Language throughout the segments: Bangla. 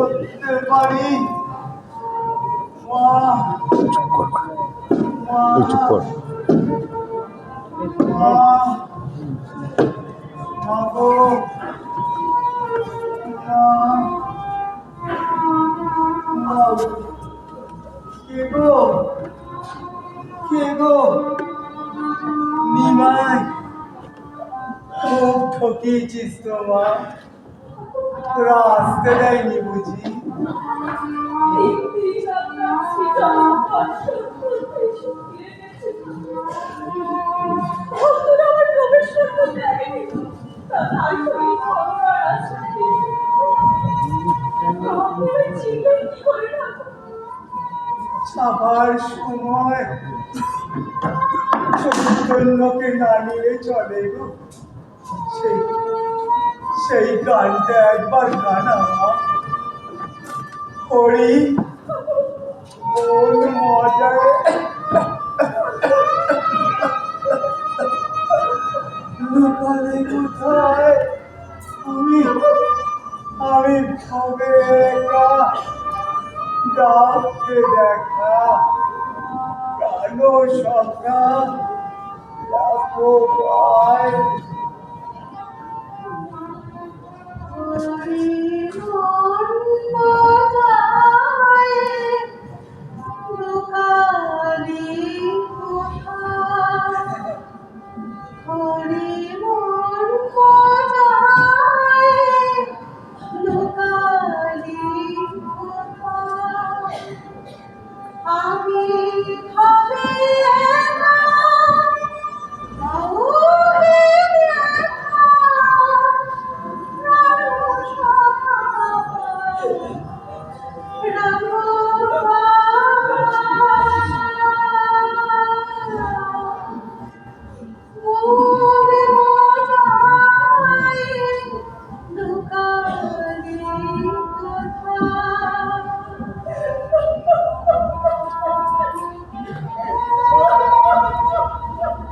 করতে পারি। মা চুপ কর। মা গো, মা কে গো, কে গো? নিমাই, খুব ঠকিয়েছিস তো মা। তোরা আসতে দেয়নি বুঝি? সবার সময় চৈতন্যকে না নিয়ে চলে গো। সেই সেই গানটা একবার গানা মা। হরি মন মজায় লুকালে কোথায়, আমি আমি ভাবে একা ডাকতে দেখা কালো সখা ডাকো পায়।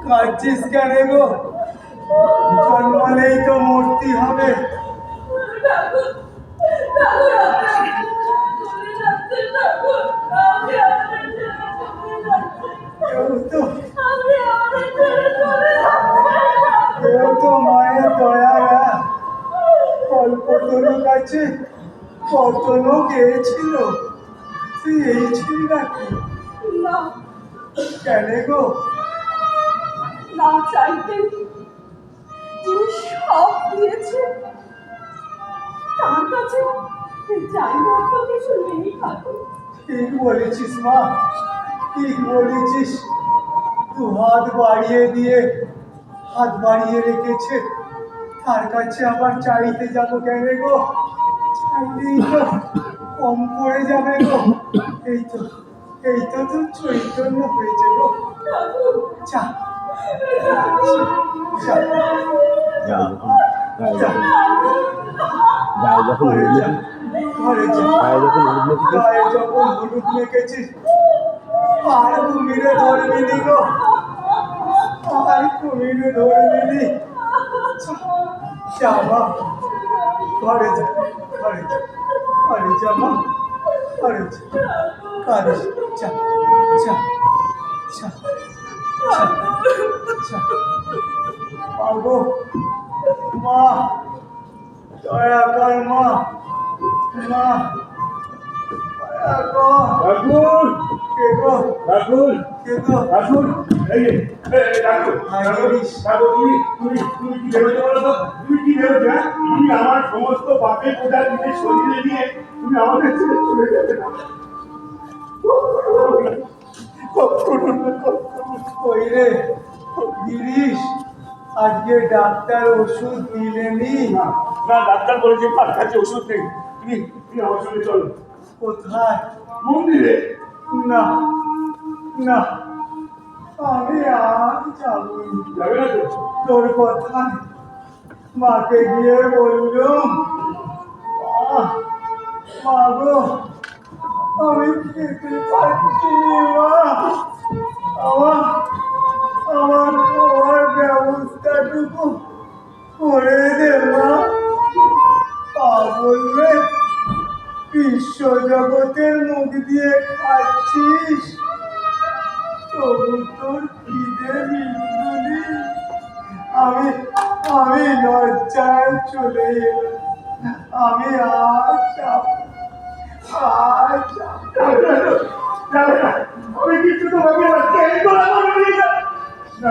কাঁদছিস কেন গো? জন্মালেই তো মূর্তি হবে। কেউ তো মায়ের দয়া, কল্পতরুর কাছে কত লোক গিয়েছিল, তুই এই ছিল নাকি? কেন গো? না চাইতে যিনি সব দিয়েছে তার কাছে চাইবো তো কিছু নেই ঠাকুর। ঠিক বলেছিস মা, ঠিক বলেছিস। তু হাত বাড়িয়ে দিয়ে হাত বাড়িয়ে রেখেছে, তার কাছে আবার চাইতে যাবো কেন গো? চাইলেই তো কম পড়ে যাবে গো। এই তো তোর চৈতন্য হয়েছে গো। যা যা যা যা ঘরে যা, ঘরে যা। গায়ে যখন হলুদ মেখেছিস আর কুমিরে ধরবি নি গো, আর কুমিরে ধরবি নি। যা মা, ঘরে যা, ঘরে যা, ঘরে যা মা, ঘরে যা, কাঁদিস, যা যা যা যা যা। মা গো, মা দয়া কর মা, মা দয়া কর। ঠাকুর কে গো? ঠাকুর কে গো? ঠাকুর এই যে ঠাকুর তুমি কি ভেবেছো বলো তো? তুমি কি ভেবেছো? তুমি আমার সমস্ত পাপের বোঝা নিজের শরীরে নিয়ে তুমি আমাদের ছেড়ে চলে যাবে না। ওই রে গিরিশ, আজকে ডাক্তার ওষুধ দিলেনি? না ডাক্তার বলেছে তার কাছে ওষুধ নেই। তুমি আমার সঙ্গে চলো। কোথায়? মন্দিরে। না না, আমি আর যাবো যাবে না তো? তোর কথায় মাকে গিয়ে বললুম, মা গো আমি খেতে পাচ্ছি মা, আমার আমার খাওয়ার ব্যবস্থাটুকু করে দে মা। পা বললে বিশ্ব জগতের মুখ দিয়ে খাচ্ছিস, তবু তোর খিদে মিটুনি। আমি আমি লজ্জায় চলে এলাম। আমি আর যাব আর যাব। আমি কিছু তোমাকে কেন বলা